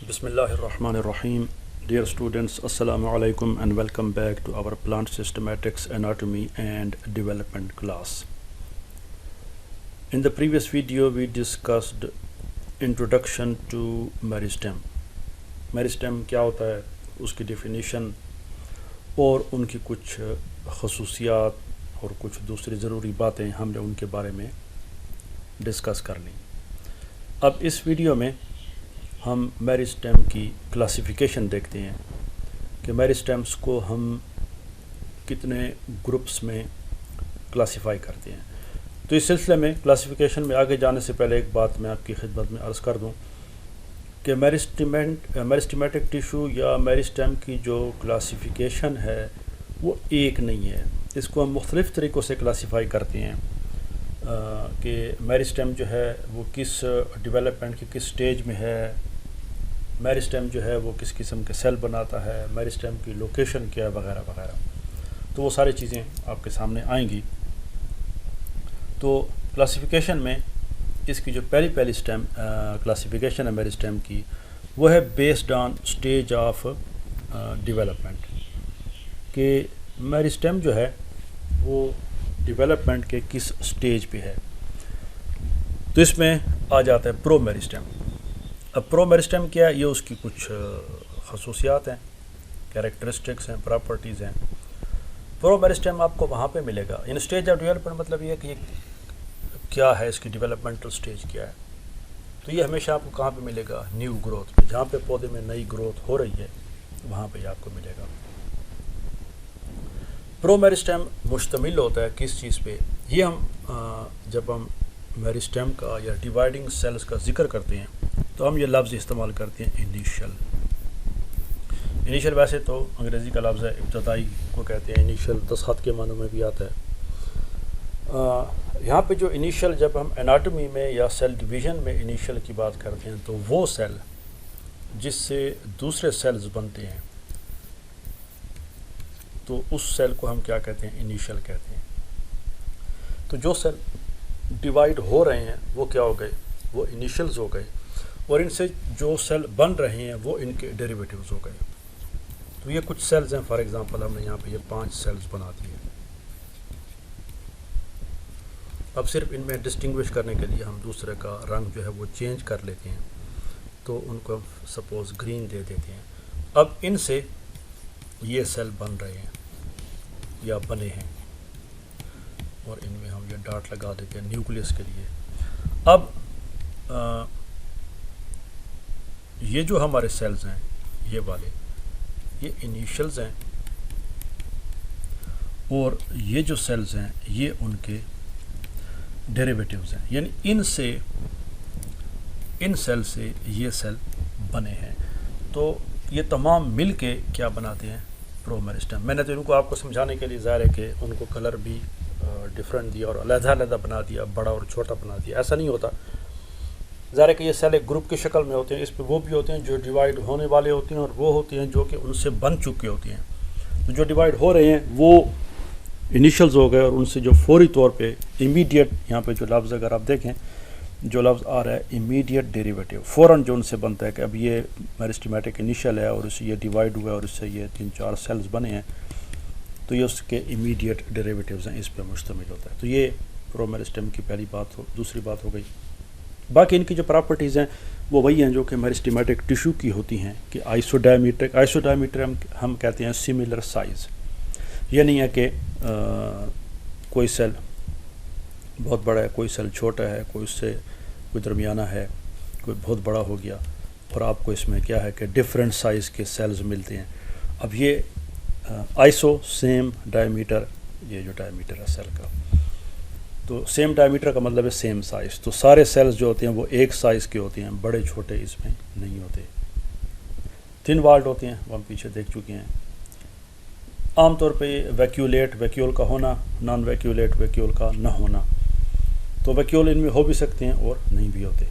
بسم اللہ الرحمن الرحیم. Dear students, Assalamu alaikum and welcome back to our plant systematics, anatomy and development class. In the previous video we discussed introduction to meristem. Meristem کیا ہوتا ہے, اس کی definition اور ان کی کچھ خصوصیات اور کچھ دوسری ضروری باتیں ہم نے ان کے بارے میں ڈسکس کر لیں. اب اس ویڈیو میں ہم میرسٹیم کی کلاسیفیکیشن دیکھتے ہیں کہ میرسٹیمس کو ہم کتنے گروپس میں کلاسیفائی کرتے ہیں. تو اس سلسلے میں کلاسیفیکیشن میں آگے جانے سے پہلے ایک بات میں آپ کی خدمت میں عرض کر دوں کہ میرسٹیمیٹک ٹیشو یا میرسٹیم کی جو کلاسیفیکیشن ہے وہ ایک نہیں ہے. اس کو ہم مختلف طریقوں سے کلاسیفائی کرتے ہیں کہ میرسٹیم جو ہے وہ کس ڈیولپمنٹ کی کس سٹیج میں ہے, میرسٹیم جو ہے وہ کس قسم کے سیل بناتا ہے, میرسٹیم کی لوکیشن کیا ہے, وغیرہ وغیرہ. تو وہ ساری چیزیں آپ کے سامنے آئیں گی. تو کلاسیفیکیشن میں اس کی جو پہلی کلاسیفیکیشن ہے میرسٹیم کی, وہ ہے based on stage of development, کہ میرسٹیم جو ہے وہ ڈیولپمنٹ کے کس سٹیج پہ ہے. تو اس میں آ جاتا ہے پرو میرسٹیم. اب پرو میرسٹیم کیا ہے, یہ اس کی کچھ خصوصیات ہیں, کیریکٹرسٹکس ہیں, پراپرٹیز ہیں. پرو میرسٹیم آپ کو وہاں پہ ملے گا ان سٹیج آف ڈیولپمنٹ, مطلب یہ کہ یہ کیا ہے, اس کی ڈیولپمنٹل سٹیج کیا ہے. تو یہ ہمیشہ آپ کو کہاں پہ ملے گا, نیو گروتھ پہ, جہاں پہ پودے میں نئی گروتھ ہو رہی ہے وہاں پہ آپ کو ملے گا. پرو میرسٹیم مشتمل ہوتا ہے کس چیز پہ, یہ ہم جب ہم میرسٹیم کا یا ڈیوائڈنگ سیلز کا ذکر کرتے ہیں تو ہم یہ لفظ استعمال کرتے ہیں انیشل. انیشل ویسے تو انگریزی کا لفظ ہے, ابتدائی کو کہتے ہیں انیشل, دستخط کے معنوں میں بھی آتا ہے. یہاں پہ جو انیشل, جب ہم اناٹومی میں یا سیل ڈویژن میں انیشل کی بات کرتے ہیں تو وہ سیل جس سے دوسرے سیلز بنتے ہیں تو اس سیل کو ہم کیا کہتے ہیں, انیشل کہتے ہیں. تو جو سیل ڈیوائیڈ ہو رہے ہیں وہ کیا ہو گئے, وہ انیشلز ہو گئے, اور ان سے جو سیل بن رہے ہیں وہ ان کے ڈیریویٹیوز ہو گئے. تو یہ کچھ سیلز ہیں, فار ایگزامپل ہم نے یہاں پہ یہ 5 سیلز بنا دیے. اب صرف ان میں ڈسٹنگوش کرنے کے لیے ہم دوسرے کا رنگ جو ہے وہ چینج کر لیتے ہیں, تو ان کو ہم سپوز گرین دے دیتے ہیں. اب ان سے یہ سیل بن رہے ہیں یا بنے ہیں, اور ان میں ہم یہ ڈاٹ لگا دیتے ہیں نیوکلیس کے لیے. اب یہ جو ہمارے سیلز ہیں یہ والے, یہ انیشلز ہیں, اور یہ جو سیلز ہیں یہ ان کے ڈیریویٹیوز ہیں, یعنی ان سیل سے یہ سیل بنے ہیں. تو یہ تمام مل کے کیا بناتے ہیں, پرو میرسٹیم. میں نے تو ان کو آپ کو سمجھانے کے لیے ظاہر ہے کہ ان کو کلر بھی ڈفرینٹ دیا اور علیحدہ علیحدہ بنا دیا, بڑا اور چھوٹا بنا دیا. ایسا نہیں ہوتا. ظاہر ہے کہ یہ سیل ایک گروپ کی شکل میں ہوتے ہیں. اس پہ وہ بھی ہوتے ہیں جو ڈیوائیڈ ہونے والے ہوتے ہیں, اور وہ ہوتے ہیں جو کہ ان سے بن چکے ہوتے ہیں. تو جو ڈیوائیڈ ہو رہے ہیں وہ انیشلز ہو گئے, اور ان سے جو فوری طور پہ امیڈیٹ, یہاں پہ جو لفظ اگر آپ دیکھیں جو لفظ آ رہا ہے امیڈیٹ ڈیریویٹیو, فوراً جو ان سے بنتا ہے کہ اب یہ میرسٹیمیٹک انیشل ہے اور اس سے یہ ڈیوائیڈ ہوا ہے اور اس سے یہ 3-4 سیلز بنے ہیں, تو یہ اس کے امیڈیٹ ڈیریویٹیوز ہیں, اس پہ مشتمل ہوتا ہے. تو یہ پرو میرسٹیم کی پہلی بات دوسری بات ہو گئی. باقی ان کی جو پراپرٹیز ہیں وہ وہی ہیں جو کہ میرسٹیمیٹک ٹیشو کی ہوتی ہیں, کہ آئسو ڈائمیٹر ہم کہتے ہیں سملر سائز. یہ نہیں ہے کہ کوئی سیل بہت بڑا ہے, کوئی سیل چھوٹا ہے, کوئی اس سے کوئی درمیانہ ہے, کوئی بہت بڑا ہو گیا, اور آپ کو اس میں کیا ہے کہ ڈفرینٹ سائز کے سیلز ملتے ہیں. اب یہ آئسو سیم ڈائمیٹر, یہ جو ڈائمیٹر ہے سیل کا, تو سیم ڈائمیٹر کا مطلب ہے سیم سائز. تو سارے سیلز جو ہوتے ہیں وہ ایک سائز کے ہوتے ہیں, بڑے چھوٹے اس میں نہیں ہوتے. تھن والڈ ہوتے ہیں, وہ ہم پیچھے دیکھ چکے ہیں. عام طور پہ ویکیول کا ہونا, نان ویکیول کا نہ ہونا. تو ویکیول ان میں ہو بھی سکتے ہیں اور نہیں بھی ہوتے.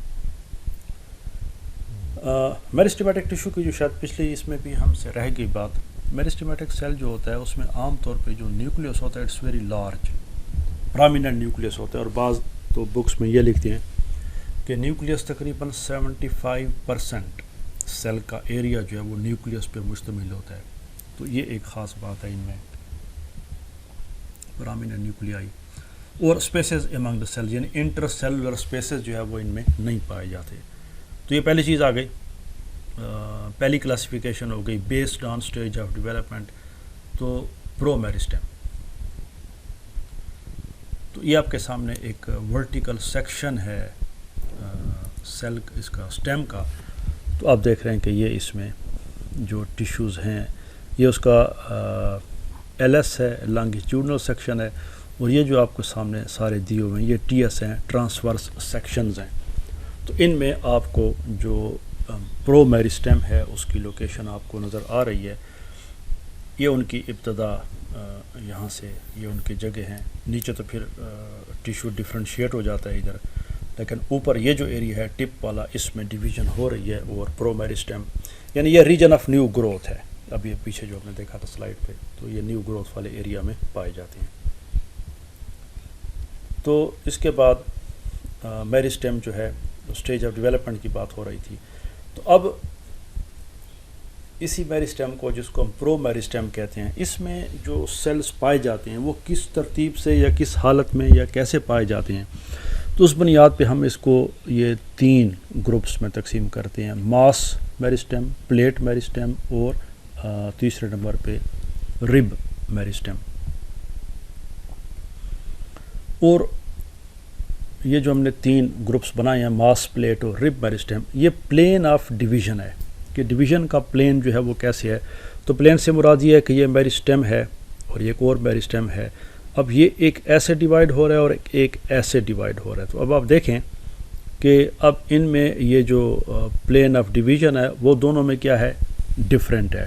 میرسٹیمیٹک ٹیشو کی جو شاید پچھلی اس میں بھی ہم سے رہ گئی بات, میرسٹیمیٹک سیل جو ہوتا ہے اس میں عام طور پہ جو نیوکلیس ہوتا ہے اٹس ویری لارج, پرامیننٹ نیوکلیس ہوتا ہے. اور بعض تو بکس میں یہ لکھتے ہیں کہ نیوکلیس تقریباً 75% سیل کا ایریا جو ہے وہ نیوکلیس پہ مشتمل ہوتا ہے. تو یہ ایک خاص بات ہے ان میں پرامیننٹ نیوکلیائی. اور اسپیسیز امنگ دا سیل یعنی انٹر سیلولر اسپیسیز جو ہے وہ ان میں نہیں پائے جاتے. تو یہ پہلی چیز آ گئی, پہلی کلاسیفیکیشن ہو گئی based on stage of development. تو پرو میرسٹیم, تو یہ آپ کے سامنے ایک ورٹیکل سیکشن ہے سیل اس کا اسٹیم کا. تو آپ دیکھ رہے ہیں کہ یہ اس میں جو ٹیشوز ہیں یہ اس کا ایل ایس ہے, لانگیٹیوڈنل سیکشن ہے, اور یہ جو آپ کو سامنے سارے دیے ہوئے ہیں یہ ٹی ایس ہیں, ٹرانسورس سیکشنز ہیں. تو ان میں آپ کو جو پرو میرسٹیم ہے اس کی لوکیشن آپ کو نظر آ رہی ہے. یہ ان کی ابتدا یہاں سے, یہ ان کی جگہ ہیں. نیچے تو پھر ٹیشو ڈفرینشیٹ ہو جاتا ہے ادھر, لیکن اوپر یہ جو ایریا ہے ٹپ والا اس میں ڈویژن ہو رہی ہے. اور پرو میرسٹیم یعنی یہ ریجن آف نیو گروتھ ہے. اب یہ پیچھے جو ہم نے دیکھا تھا سلائڈ پہ, تو یہ نیو گروتھ والے ایریا میں پائے جاتے ہیں. تو اس کے بعد میرسٹیم جو ہے اسٹیج آف ڈیولپمنٹ کی بات ہو رہی تھی. تو اب اسی میرسٹیم کو جس کو ہم پرو میرسٹیم کہتے ہیں, اس میں جو سیلز پائے جاتے ہیں وہ کس ترتیب سے یا کس حالت میں یا کیسے پائے جاتے ہیں. تو اس بنیاد پہ ہم اس کو یہ 3 گروپس میں تقسیم کرتے ہیں, ماس میرسٹیم, پلیٹ میرسٹیم, اور تیسرے نمبر پہ رب میرسٹیم. اور یہ جو ہم نے 3 گروپس بنائے ہیں ماس, پلیٹ اور رب میرسٹیم, یہ پلین آف ڈویژن ہے کہ ڈویژن کا پلین جو ہے وہ کیسے ہے. تو پلین سے مراد یہ ہے کہ یہ میرسٹیم ہے اور یہ ایک اور میرسٹیم ہے. اب یہ ایک ایسے ڈیوائیڈ ہو رہا ہے اور ایک ایسے ڈیوائیڈ ہو رہا ہے. تو اب آپ دیکھیں کہ اب ان میں یہ جو پلین آف ڈویژن ہے وہ دونوں میں کیا ہے, ڈفرینٹ ہے.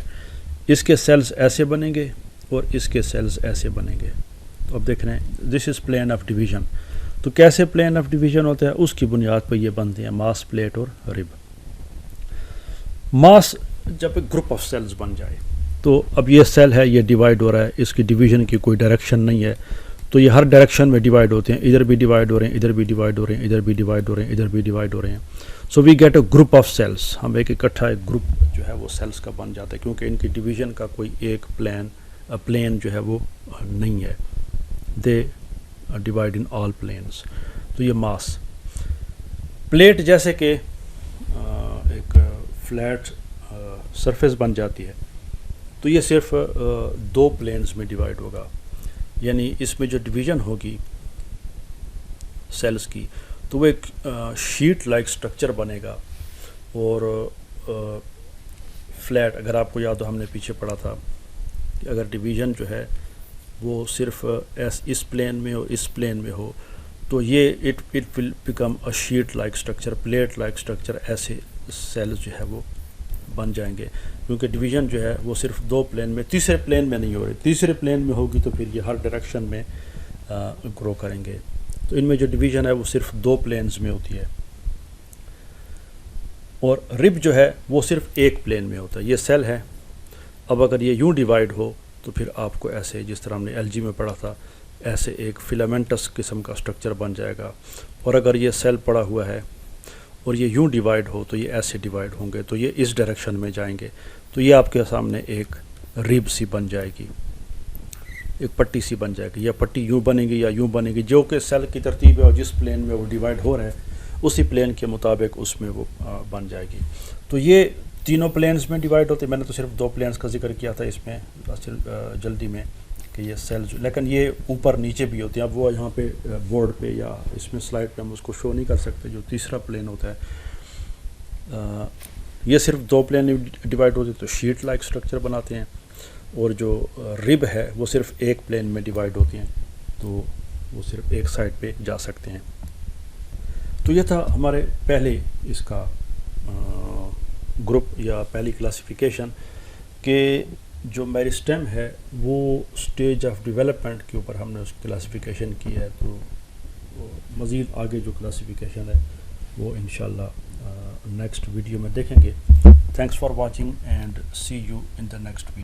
اس کے سیلز ایسے بنیں گے اور اس کے سیلز ایسے بنیں گے. تو اب دیکھ رہے ہیں دس از پلین آف ڈویژن. تو کیسے پلین آف ڈویژن ہوتا ہے اس کی بنیاد پہ یہ بنتے ہیں ماس, پلیٹ اور رب. ماس جب ایک گروپ آف سیلز بن جائے تو اب یہ سیل ہے یہ ڈیوائیڈ ہو رہا ہے, اس کی ڈویژن کی کوئی ڈائریکشن نہیں ہے. تو یہ ہر ڈائریکشن میں ڈیوائیڈ ہوتے ہیں, ادھر بھی ڈیوائیڈ ہو رہے ہیں, ادھر بھی ڈیوائیڈ ہو رہے ہیں, ادھر بھی ڈیوائیڈ ہو رہے ہیں, ادھر بھی ڈیوائیڈ ہو رہے ہیں. So we get a group of cells. ہم ایک اکٹھا ایک گروپ جو ہے وہ سیلز کا بن جاتا ہے کیونکہ ان کی ڈویژن کا کوئی ایک پلین جو ہے وہ نہیں ہے. They divide in all planes. تو یہ ماس. پلیٹ جیسے کہ ایک فلیٹ سرفیس بن جاتی ہے تو یہ صرف 2 پلینز میں ڈیوائیڈ ہوگا. یعنی اس میں جو ڈویژن ہوگی سیلز کی تو وہ ایک شیٹ لائک سٹرکچر بنے گا. اور فلیٹ, اگر آپ کو یاد ہو ہم نے پیچھے پڑھا تھا کہ اگر ڈویژن جو ہے وہ صرف اس پلین میں ہو, اس پلین میں ہو, تو یہ it will become a sheet like structure, plate like structure. ایسے سیلز جو ہے وہ بن جائیں گے کیونکہ ڈویژن جو ہے وہ صرف 2 پلین میں, تیسرے پلین میں نہیں ہو رہی. تیسرے پلین میں ہوگی تو پھر یہ ہر ڈائریکشن میں گرو کریں گے. تو ان میں جو ڈویژن ہے وہ صرف 2 پلینز میں ہوتی ہے. اور رب جو ہے وہ صرف ایک پلین میں ہوتا ہے. یہ سیل ہے, اب اگر یہ یوں ڈیوائیڈ ہو تو پھر آپ کو ایسے جس طرح ہم نے ایل جی میں پڑھا تھا ایسے ایک فلامنٹس قسم کا سٹرکچر بن جائے گا. اور اگر یہ سیل پڑا ہوا ہے اور یہ یوں ڈیوائیڈ ہو تو یہ ایسے ڈیوائیڈ ہوں گے, تو یہ اس ڈائریکشن میں جائیں گے. تو یہ آپ کے سامنے ایک ریب سی بن جائے گی, ایک پٹی سی بن جائے گی. یا پٹی یوں بنے گی یا یوں بنے گی, جو کہ سیل کی ترتیب ہے اور جس پلین میں وہ ڈیوائیڈ ہو رہا ہے اسی پلین کے مطابق اس میں وہ بن جائے گی. تو یہ تینوں پلینز میں ڈیوائیڈ ہوتے ہیں. میں نے تو صرف 2 پلینز کا ذکر کیا تھا اس میں جلدی میں کہ یہ سیل لیکن یہ اوپر نیچے بھی ہوتے ہیں. اب وہ یہاں پہ بورڈ پہ یا اس میں سلائڈ پہ ہم اس کو شو نہیں کر سکتے. جو تیسرا پلین ہوتا ہے یہ صرف 2 پلین میں ڈیوائیڈ ہوتے ہیں تو شیٹ لائک سٹرکچر بناتے ہیں. اور جو رب ہے وہ صرف ایک پلین میں ڈیوائیڈ ہوتی ہیں تو وہ صرف ایک سائڈ پہ جا سکتے ہیں. تو یہ تھا ہمارے پہلے اس کا گروپ یا پہلی کلاسیفیکیشن کہ جو میرسٹیم ہے وہ اسٹیج آف ڈیولپمنٹ کے اوپر ہم نے اس کلاسیفیکیشن کی ہے. تو مزید آگے جو کلاسیفیکیشن ہے وہ انشاءاللہ نیکسٹ ویڈیو میں دیکھیں گے. Thanks for watching and see you in the next video.